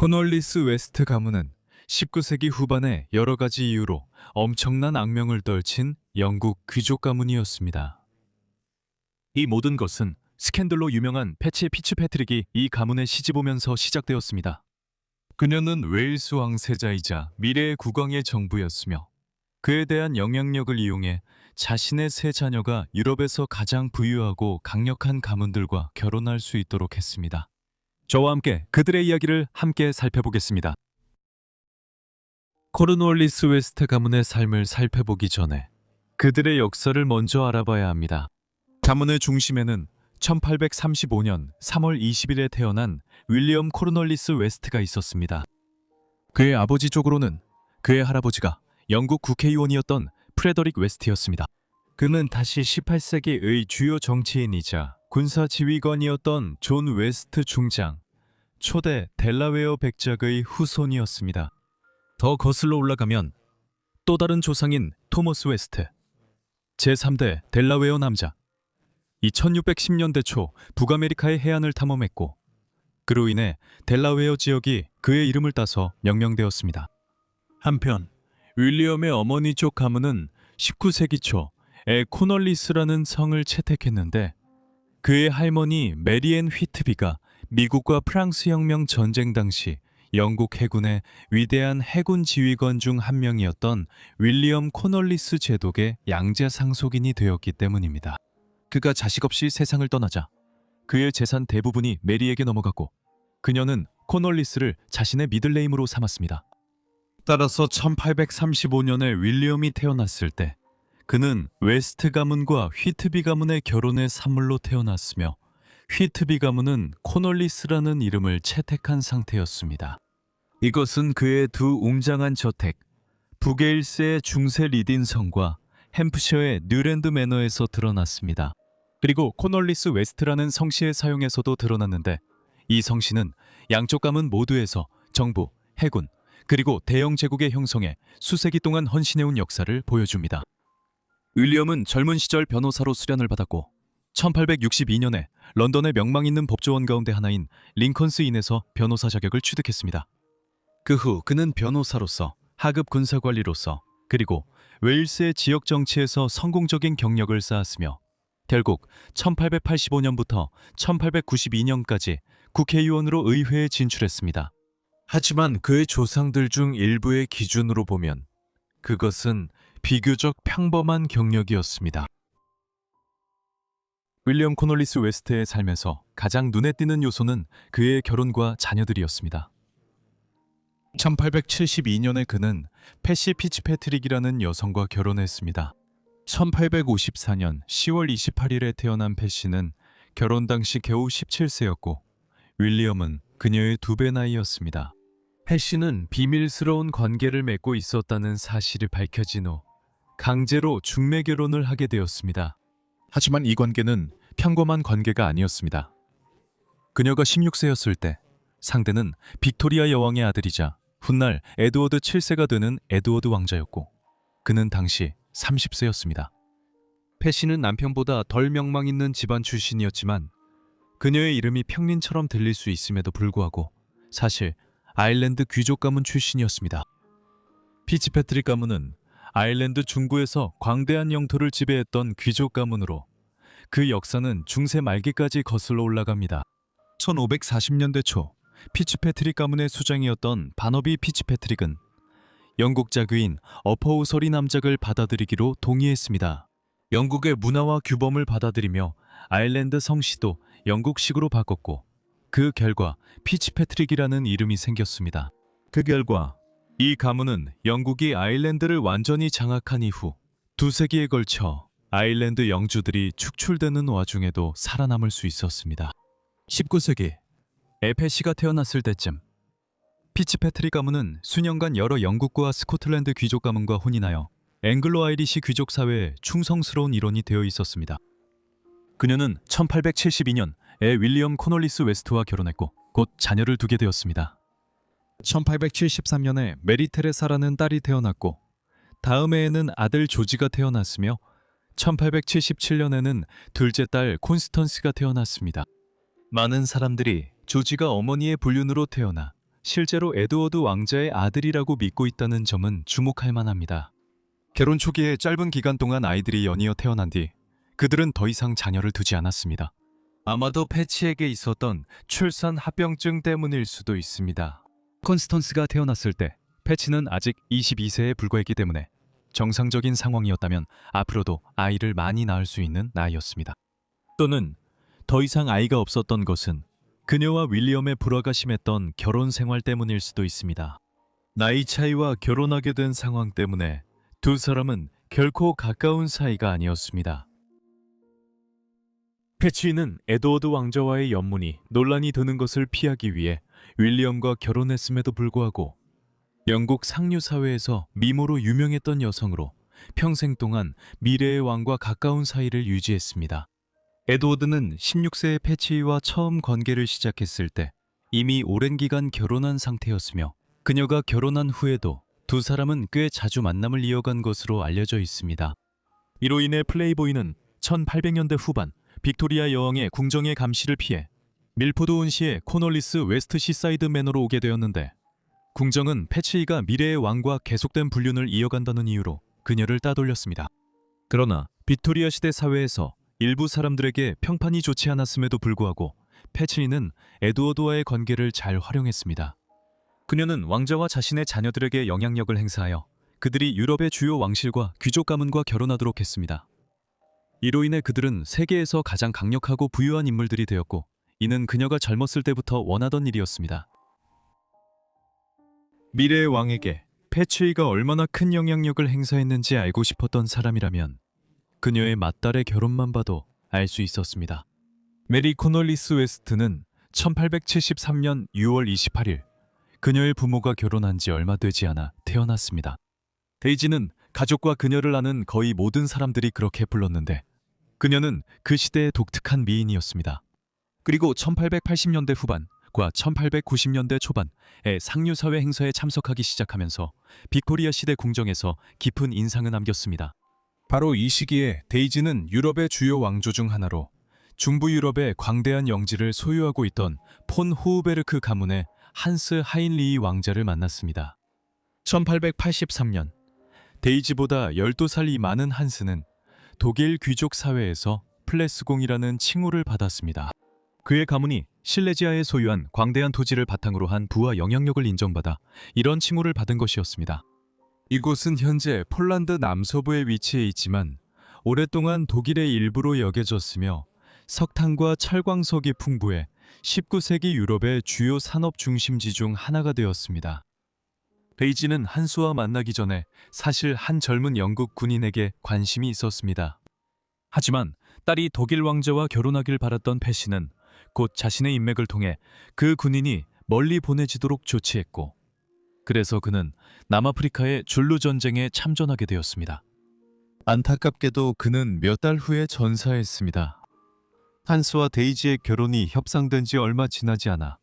코널리스 웨스트 가문은 19세기 후반에 여러 가지 이유로 엄청난 악명을 떨친 영국 귀족 가문이었습니다. 이 모든 것은 스캔들로 유명한 패치 피츠패트릭이 이 가문에 시집오면서 시작되었습니다. 그녀는 웨일스 왕세자이자 미래의 국왕의 정부였으며 그에 대한 영향력을 이용해 자신의 세 자녀가 유럽에서 가장 부유하고 강력한 가문들과 결혼할 수 있도록 했습니다. 저와 함께 그들의 이야기를 함께 살펴보겠습니다. 코르누얼리스 웨스트 가문의 삶을 살펴보기 전에 그들의 역사를 먼저 알아봐야 합니다. 가문의 중심에는 1835년 3월 20일에 태어난 윌리엄 코르널리스 웨스트가 있었습니다. 그의 아버지 쪽으로는 그의 할아버지가 영국 국회의원이었던 프레더릭 웨스트였습니다. 그는 다시 18세기의 주요 정치인이자 군사 지휘관이었던 존 웨스트 중장, 초대 델라웨어 백작의 후손이었습니다. 더 거슬러 올라가면 또 다른 조상인 토머스 웨스트, 제3대 델라웨어 남자, 이 1610년대 초 북아메리카의 해안을 탐험했고 그로 인해 델라웨어 지역이 그의 이름을 따서 명명되었습니다. 한편 윌리엄의 어머니 쪽 가문은 19세기 초에 코널리스라는 성을 채택했는데 그의 할머니 메리앤 휘트비가 미국과 프랑스 혁명 전쟁 당시 영국 해군의 위대한 해군 지휘관 중 한 명이었던 윌리엄 코널리스 제독의 양자 상속인이 되었기 때문입니다. 그가 자식 없이 세상을 떠나자 그의 재산 대부분이 메리에게 넘어갔고 그녀는 코널리스를 자신의 미들네임으로 삼았습니다. 따라서 1835년에 윌리엄이 태어났을 때 그는 웨스트 가문과 휘트비 가문의 결혼의 산물로 태어났으며 휘트비 가문은 코널리스라는 이름을 채택한 상태였습니다. 이것은 그의 두 웅장한 저택, 북웨일스의 중세 리딘 성과 햄프셔의 뉴랜드 매너에서 드러났습니다. 그리고 코널리스 웨스트라는 성씨의 사용에서도 드러났는데 이 성씨는 양쪽 가문 모두에서 정부, 해군, 그리고 대영 제국의 형성에 수세기 동안 헌신해온 역사를 보여줍니다. 윌리엄은 젊은 시절 변호사로 수련을 받았고 1862년에 런던의 명망 있는 법조원 가운데 하나인 링컨스 인에서 변호사 자격을 취득했습니다. 그 후 그는 변호사로서, 하급 군사관리로서, 그리고 웨일스의 지역 정치에서 성공적인 경력을 쌓았으며 결국 1885년부터 1892년까지 국회의원으로 의회에 진출했습니다. 하지만 그의 조상들 중 일부의 기준으로 보면 그것은 비교적 평범한 경력이었습니다. 윌리엄 코널리스 웨스트의 삶에서 가장 눈에 띄는 요소는 그의 결혼과 자녀들이었습니다. 1872년에 그는 패시 피츠패트릭이라는 여성과 결혼했습니다. 1854년 10월 28일에 태어난 패시는 결혼 당시 겨우 17세였고 윌리엄은 그녀의 2배 나이였습니다. 패시는 비밀스러운 관계를 맺고 있었다는 사실이 밝혀진 후 강제로 중매 결혼을 하게 되었습니다. 하지만 이 관계는 평범한 관계가 아니었습니다. 그녀가 16세였을 때 상대는 빅토리아 여왕의 아들이자 훗날 에드워드 7세가 되는 에드워드 왕자였고 그는 당시 30세였습니다. 패시는 남편보다 덜 명망 있는 집안 출신이었지만 그녀의 이름이 평민처럼 들릴 수 있음에도 불구하고 사실 아일랜드 귀족 가문 출신이었습니다. 피츠패트릭 가문은 아일랜드 중부에서 광대한 영토를 지배했던 귀족 가문으로 그 역사는 중세 말기까지 거슬러 올라갑니다. 1540년대 초 피츠패트릭 가문의 수장이었던 바너비 피츠패트릭은 영국 자귀인 어퍼우서리 남작을 받아들이기로 동의했습니다. 영국의 문화와 규범을 받아들이며 아일랜드 성씨도 영국식으로 바꿨고 그 결과 피츠패트릭이라는 이름이 생겼습니다. 그 결과 이 가문은 영국이 아일랜드를 완전히 장악한 이후 2세기에 걸쳐 아일랜드 영주들이 축출되는 와중에도 살아남을 수 있었습니다. 19세기 패시가 태어났을 때쯤 피츠패트릭 가문은 수년간 여러 영국과 스코틀랜드 귀족 가문과 혼인하여 앵글로 아이리시 귀족 사회의 충성스러운 일원이 되어 있었습니다. 그녀는 1872년에 윌리엄 코널리스 웨스트와 결혼했고 곧 자녀를 두게 되었습니다. 1873년에 메리 테레사라는 딸이 태어났고 다음 해에는 아들 조지가 태어났으며 1877년에는 둘째 딸 콘스턴스가 태어났습니다. 많은 사람들이 조지가 어머니의 불륜으로 태어나 실제로 에드워드 왕자의 아들이라고 믿고 있다는 점은 주목할 만합니다. 결혼 초기에 짧은 기간 동안 아이들이 연이어 태어난 뒤 그들은 더 이상 자녀를 두지 않았습니다. 아마도 패치에게 있었던 출산 합병증 때문일 수도 있습니다. 콘스턴스가 태어났을 때 패치는 아직 22세에 불과했기 때문에 정상적인 상황이었다면 앞으로도 아이를 많이 낳을 수 있는 나이였습니다. 또는 더 이상 아이가 없었던 것은 그녀와 윌리엄의 불화가 심했던 결혼 생활 때문일 수도 있습니다. 나이 차이와 결혼하게 된 상황 때문에 두 사람은 결코 가까운 사이가 아니었습니다. 패치는 에드워드 왕자와의 연문이 논란이 되는 것을 피하기 위해 윌리엄과 결혼했음에도 불구하고 영국 상류 사회에서 미모로 유명했던 여성으로 평생 동안 미래의 왕과 가까운 사이를 유지했습니다. 에드워드는 16세의 패치와 처음 관계를 시작했을 때 이미 오랜 기간 결혼한 상태였으며 그녀가 결혼한 후에도 두 사람은 꽤 자주 만남을 이어간 것으로 알려져 있습니다. 이로 인해 플레이보이는 1800년대 후반 빅토리아 여왕의 궁정의 감시를 피해 밀포드 온시의 코널리스 웨스트 시사이드 매너로 오게 되었는데 궁정은 패치이가 미래의 왕과 계속된 불륜을 이어간다는 이유로 그녀를 따돌렸습니다. 그러나 빅토리아 시대 사회에서 일부 사람들에게 평판이 좋지 않았음에도 불구하고 패치이는 에드워드와의 관계를 잘 활용했습니다. 그녀는 왕자와 자신의 자녀들에게 영향력을 행사하여 그들이 유럽의 주요 왕실과 귀족 가문과 결혼하도록 했습니다. 이로 인해 그들은 세계에서 가장 강력하고 부유한 인물들이 되었고 이는 그녀가 젊었을 때부터 원하던 일이었습니다. 미래의 왕에게 패치이가 얼마나 큰 영향력을 행사했는지 알고 싶었던 사람이라면 그녀의 맏딸의 결혼만 봐도 알 수 있었습니다. 메리 코널리스 웨스트는 1873년 6월 28일 그녀의 부모가 결혼한 지 얼마 되지 않아 태어났습니다. 데이지는 가족과 그녀를 아는 거의 모든 사람들이 그렇게 불렀는데 그녀는 그 시대의 독특한 미인이었습니다. 그리고 1880년대 후반과 1890년대 초반에 상류사회 행사에 참석하기 시작하면서 빅토리아 시대 궁정에서 깊은 인상을 남겼습니다. 바로 이 시기에 데이지는 유럽의 주요 왕조 중 하나로 중부 유럽의 광대한 영지를 소유하고 있던 폰 호우베르크 가문의 한스 하인리히 왕자를 만났습니다. 1883년 데이지보다 12살이 많은 한스는 독일 귀족 사회에서 플레스공이라는 칭호를 받았습니다. 그의 가문이 실레지아에 소유한 광대한 토지를 바탕으로 한 부와 영향력을 인정받아 이런 칭호를 받은 것이었습니다. 이곳은 현재 폴란드 남서부에 위치해 있지만 오랫동안 독일의 일부로 여겨졌으며 석탄과 철광석이 풍부해 19세기 유럽의 주요 산업 중심지 중 하나가 되었습니다. 데이지는 한스와 만나기 전에 사실 한 젊은 영국 군인에게 관심이 있었습니다. 하지만 딸이 독일 왕자와 결혼하길 바랐던 패시는 곧 자신의 인맥을 통해 그 군인이 멀리 보내지도록 조치했고 그래서 그는 남아프리카의 줄루 전쟁에 참전하게 되었습니다. 안타깝게도 그는 몇 달 후에 전사했습니다. 한스와 데이지의 결혼이 협상된 지 얼마 지나지 않아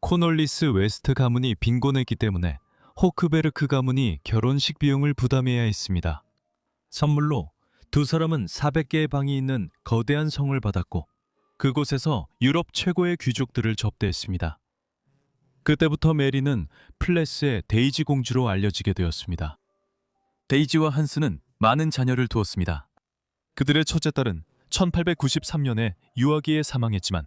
코널리스 웨스트 가문이 빈곤했기 때문에 호크베르크 가문이 결혼식 비용을 부담해야 했습니다. 선물로 두 사람은 400개의 방이 있는 거대한 성을 받았고 그곳에서 유럽 최고의 귀족들을 접대했습니다. 그때부터 메리는 플레스의 데이지 공주로 알려지게 되었습니다. 데이지와 한스는 많은 자녀를 두었습니다. 그들의 첫째 딸은 1893년에 유아기에 사망했지만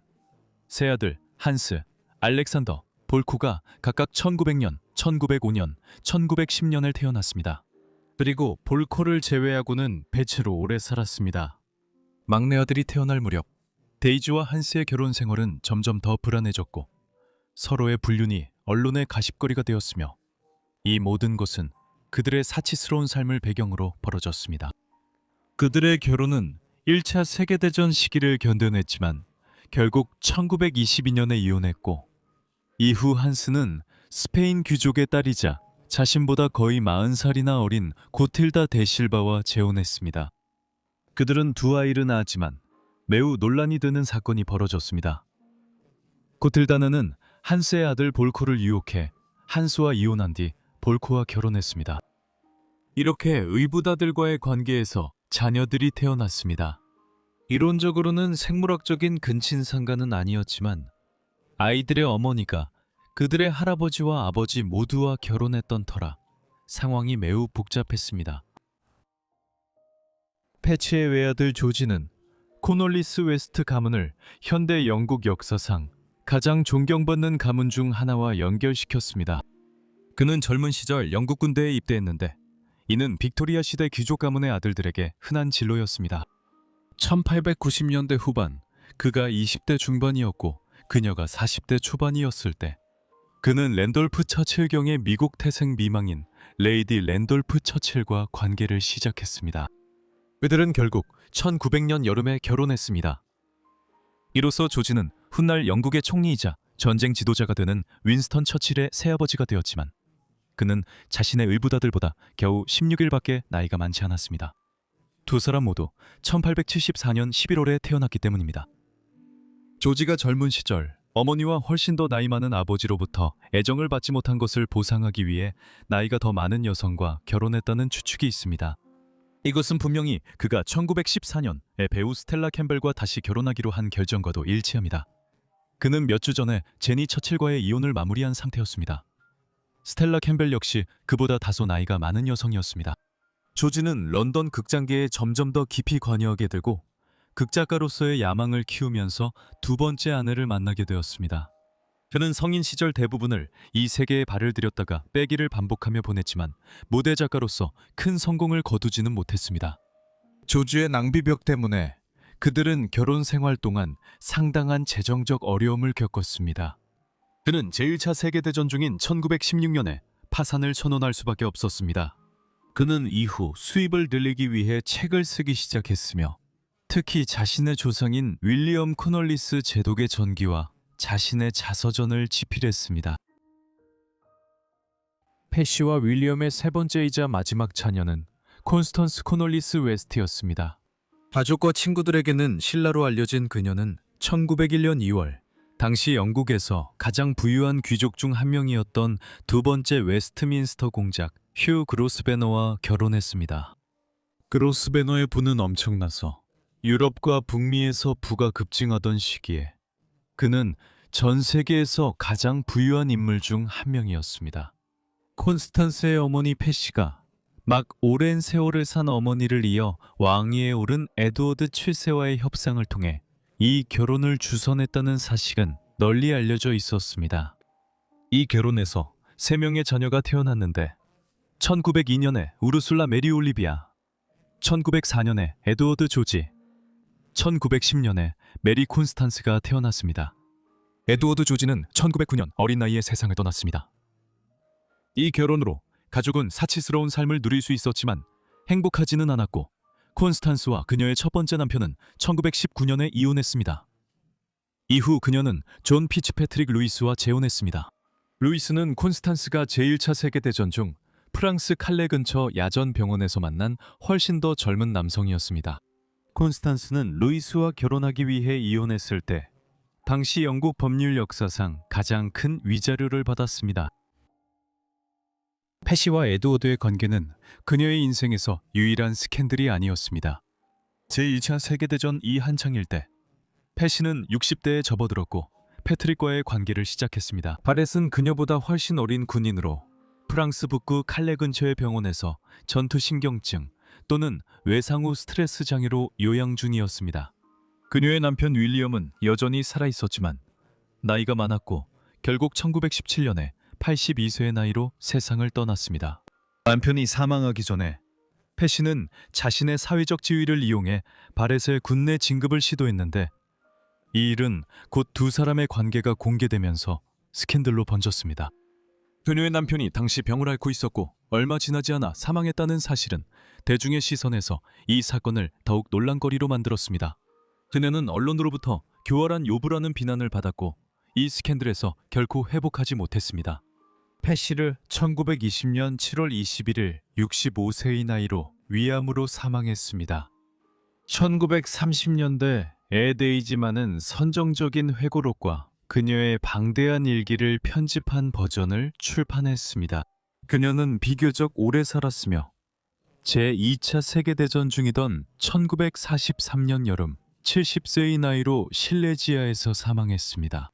세 아들 한스, 알렉산더, 볼코가 각각 1900년, 1905년, 1910년을 태어났습니다. 그리고 볼코를 제외하고는 배체로 오래 살았습니다. 막내 아들이 태어날 무렵 데이지와 한스의 결혼 생활은 점점 더 불안해졌고 서로의 불륜이 언론의 가십거리가 되었으며 이 모든 것은 그들의 사치스러운 삶을 배경으로 벌어졌습니다. 그들의 결혼은 1차 세계대전 시기를 견뎌냈지만 결국 1922년에 이혼했고 이후 한스는 스페인 귀족의 딸이자 자신보다 거의 40살이나 어린 고틸다 데실바와 재혼했습니다. 그들은 두 아이를 낳았지만 매우 논란이 되는 사건이 벌어졌습니다. 고틸다는 한스의 아들 볼코를 유혹해 한스와 이혼한 뒤 볼코와 결혼했습니다. 이렇게 의붓아들과의 관계에서 자녀들이 태어났습니다. 이론적으로는 생물학적인 근친상간은 아니었지만 아이들의 어머니가 그들의 할아버지와 아버지 모두와 결혼했던 터라 상황이 매우 복잡했습니다. 패치의 외아들 조지는 코널리스 웨스트 가문을 현대 영국 역사상 가장 존경받는 가문 중 하나와 연결시켰습니다. 그는 젊은 시절 영국 군대에 입대했는데 이는 빅토리아 시대 귀족 가문의 아들들에게 흔한 진로였습니다. 1890년대 후반 그가 20대 중반이었고 그녀가 40대 초반이었을 때 그는 랜돌프 처칠경의 미국 태생 미망인 레이디 랜돌프 처칠과 관계를 시작했습니다. 그들은 결국 1900년 여름에 결혼했습니다. 이로써 조지는 훗날 영국의 총리이자 전쟁 지도자가 되는 윈스턴 처칠의 새아버지가 되었지만 그는 자신의 의붓아들보다 겨우 16일밖에 나이가 많지 않았습니다. 두 사람 모두 1874년 11월에 태어났기 때문입니다. 조지가 젊은 시절 어머니와 훨씬 더 나이 많은 아버지로부터 애정을 받지 못한 것을 보상하기 위해 나이가 더 많은 여성과 결혼했다는 추측이 있습니다. 이것은 분명히 그가 1914년에 배우 스텔라 캠벨과 다시 결혼하기로 한 결정과도 일치합니다. 그는 몇 주 전에 제니 처칠과의 이혼을 마무리한 상태였습니다. 스텔라 캠벨 역시 그보다 다소 나이가 많은 여성이었습니다. 조지는 런던 극장계에 점점 더 깊이 관여하게 되고 극작가로서의 야망을 키우면서 두 번째 아내를 만나게 되었습니다. 그는 성인 시절 대부분을 이 세계에 발을 들였다가 빼기를 반복하며 보냈지만 무대 작가로서 큰 성공을 거두지는 못했습니다. 조지의 낭비벽 때문에 그들은 결혼 생활 동안 상당한 재정적 어려움을 겪었습니다. 그는 제1차 세계대전 중인 1916년에 파산을 선언할 수밖에 없었습니다. 그는 이후 수입을 늘리기 위해 책을 쓰기 시작했으며 특히 자신의 조상인 윌리엄 코널리스 제독의 전기와 자신의 자서전을 집필했습니다. 패시와 윌리엄의 세 번째이자 마지막 자녀는 콘스턴스 코널리스 웨스트였습니다. 가족과 친구들에게는 신라로 알려진 그녀는 1901년 2월 당시 영국에서 가장 부유한 귀족 중 한 명이었던 두 번째 웨스트민스터 공작 휴 그로스베너와 결혼했습니다. 그로스베너의 부는 엄청나서 유럽과 북미에서 부가 급증하던 시기에 그는 전 세계에서 가장 부유한 인물 중 한 명이었습니다. 콘스탄스의 어머니 패시가 막 오랜 세월을 산 어머니를 이어 왕위에 오른 에드워드 7세와의 협상을 통해 이 결혼을 주선했다는 사실은 널리 알려져 있었습니다. 이 결혼에서 3명의 자녀가 태어났는데 1902년에 우르술라 메리 올리비아, 1904년에 에드워드 조지, 1910년에 메리 콘스탄스가 태어났습니다. 에드워드 조지는 1909년 어린 나이에 세상을 떠났습니다. 이 결혼으로 가족은 사치스러운 삶을 누릴 수 있었지만 행복하지는 않았고 콘스탄스와 그녀의 첫 번째 남편은 1919년에 이혼했습니다. 이후 그녀는 존 피츠패트릭 루이스와 재혼했습니다. 루이스는 콘스탄스가 제1차 세계대전 중 프랑스 칼레 근처 야전 병원에서 만난 훨씬 더 젊은 남성이었습니다. 콘스탄스는 루이스와 결혼하기 위해 이혼했을 때 당시 영국 법률 역사상 가장 큰 위자료를 받았습니다. 패시와 에드워드의 관계는 그녀의 인생에서 유일한 스캔들이 아니었습니다. 제2차 세계대전 한창일 때 패시는 60대에 접어들었고 패트릭과의 관계를 시작했습니다. 바렛은 그녀보다 훨씬 어린 군인으로 프랑스 북부 칼레 근처의 병원에서 전투신경증 또는 외상 후 스트레스 장애로 요양 중이었습니다. 그녀의 남편 윌리엄은 여전히 살아있었지만 나이가 많았고 결국 1917년에 82세의 나이로 세상을 떠났습니다. 남편이 사망하기 전에 패시는 자신의 사회적 지위를 이용해 바렛의 군내 진급을 시도했는데 이 일은 곧 두 사람의 관계가 공개되면서 스캔들로 번졌습니다. 그녀의 남편이 당시 병을 앓고 있었고 얼마 지나지 않아 사망했다는 사실은 대중의 시선에서 이 사건을 더욱 논란거리로 만들었습니다. 그녀는 언론으로부터 교활한 요부라는 비난을 받았고 이 스캔들에서 결코 회복하지 못했습니다. 패시를 1920년 7월 21일 65세의 나이로 위암으로 사망했습니다. 1930년대 에데이지만은 선정적인 회고록과 그녀의 방대한 일기를 편집한 버전을 출판했습니다. 그녀는 비교적 오래 살았으며 제2차 세계대전 중이던 1943년 여름 70세의 나이로 실내지하에서 사망했습니다.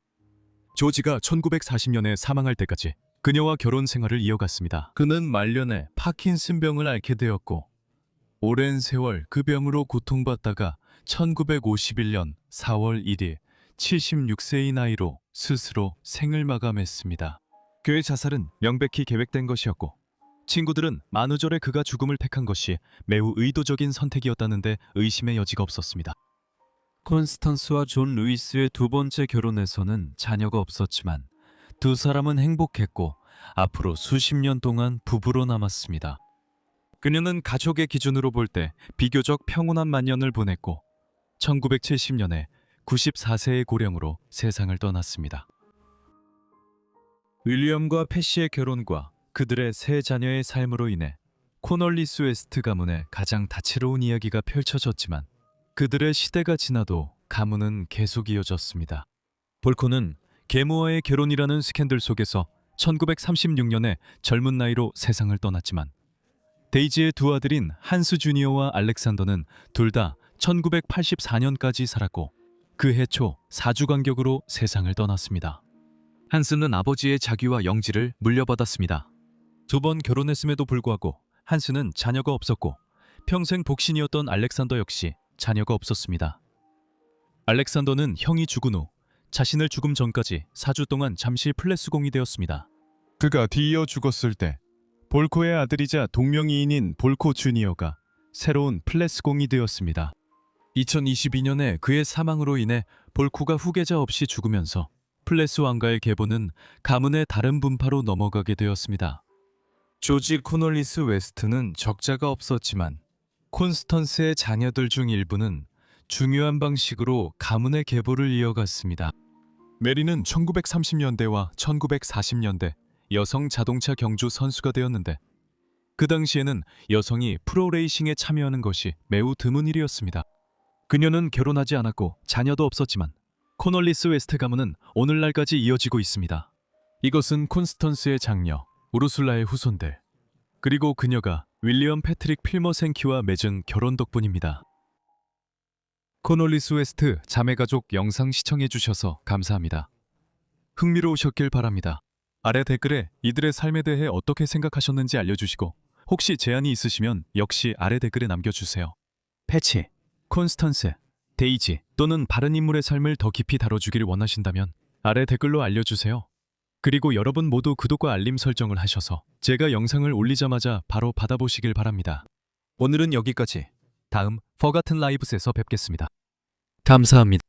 조지가 1940년에 사망할 때까지 그녀와 결혼 생활을 이어갔습니다. 그는 말년에 파킨슨병을 앓게 되었고 오랜 세월 그 병으로 고통받다가 1951년 4월 1일 76세의 나이로 스스로 생을 마감했습니다. 그의 자살은 명백히 계획된 것이었고 친구들은 만우절에 그가 죽음을 택한 것이 매우 의도적인 선택이었다는데 의심의 여지가 없었습니다. 콘스턴스와 존 루이스의 두 번째 결혼에서는 자녀가 없었지만 두 사람은 행복했고 앞으로 수십 년 동안 부부로 남았습니다. 그녀는 가족의 기준으로 볼 때 비교적 평온한 만년을 보냈고 1970년에 94세의 고령으로 세상을 떠났습니다. 윌리엄과 패시의 결혼과 그들의 세 자녀의 삶으로 인해 코널리스 웨스트 가문의 가장 다채로운 이야기가 펼쳐졌지만 그들의 시대가 지나도 가문은 계속 이어졌습니다. 볼코는 계모와의 결혼이라는 스캔들 속에서 1936년에 젊은 나이로 세상을 떠났지만 데이지의 두 아들인 한스 주니어와 알렉산더는 둘 다 1984년까지 살았고 그 해 초 4주 간격으로 세상을 떠났습니다. 한스는 아버지의 자귀와 영지를 물려받았습니다. 두 번 결혼했음에도 불구하고 한스는 자녀가 없었고 평생 복신이었던 알렉산더 역시 자녀가 없었습니다. 알렉산더는 형이 죽은 후 자신을 죽음 전까지 4주 동안 잠시 플레스공이 되었습니다. 그가 뒤이어 죽었을 때 볼코의 아들이자 동명이인인 볼코 주니어가 새로운 플레스공이 되었습니다. 2022년에 그의 사망으로 인해 볼코가 후계자 없이 죽으면서 플레스 왕가의 계보는 가문의 다른 분파로 넘어가게 되었습니다. 조지 코널리스 웨스트는 적자가 없었지만 콘스턴스의 자녀들 중 일부는 중요한 방식으로 가문의 계보를 이어갔습니다. 메리는 1930년대와 1940년대 여성 자동차 경주 선수가 되었는데 그 당시에는 여성이 프로레이싱에 참여하는 것이 매우 드문 일이었습니다. 그녀는 결혼하지 않았고 자녀도 없었지만 코널리스 웨스트 가문은 오늘날까지 이어지고 있습니다. 이것은 콘스턴스의 장녀 우르술라의 후손들 그리고 그녀가 윌리엄 패트릭 필머 생키와 맺은 결혼 덕분입니다. 코널리스 웨스트 자매가족 영상 시청해주셔서 감사합니다. 흥미로우셨길 바랍니다. 아래 댓글에 이들의 삶에 대해 어떻게 생각하셨는지 알려주시고 혹시 제안이 있으시면 역시 아래 댓글에 남겨주세요. 패치, 콘스턴스, 데이지 또는 다른 인물의 삶을 더 깊이 다뤄주길 원하신다면 아래 댓글로 알려주세요. 그리고 여러분 모두 구독과 알림 설정을 하셔서 제가 영상을 올리자마자 바로 받아보시길 바랍니다. 오늘은 여기까지. 다음 포가튼 라이브스에서 뵙겠습니다. 감사합니다.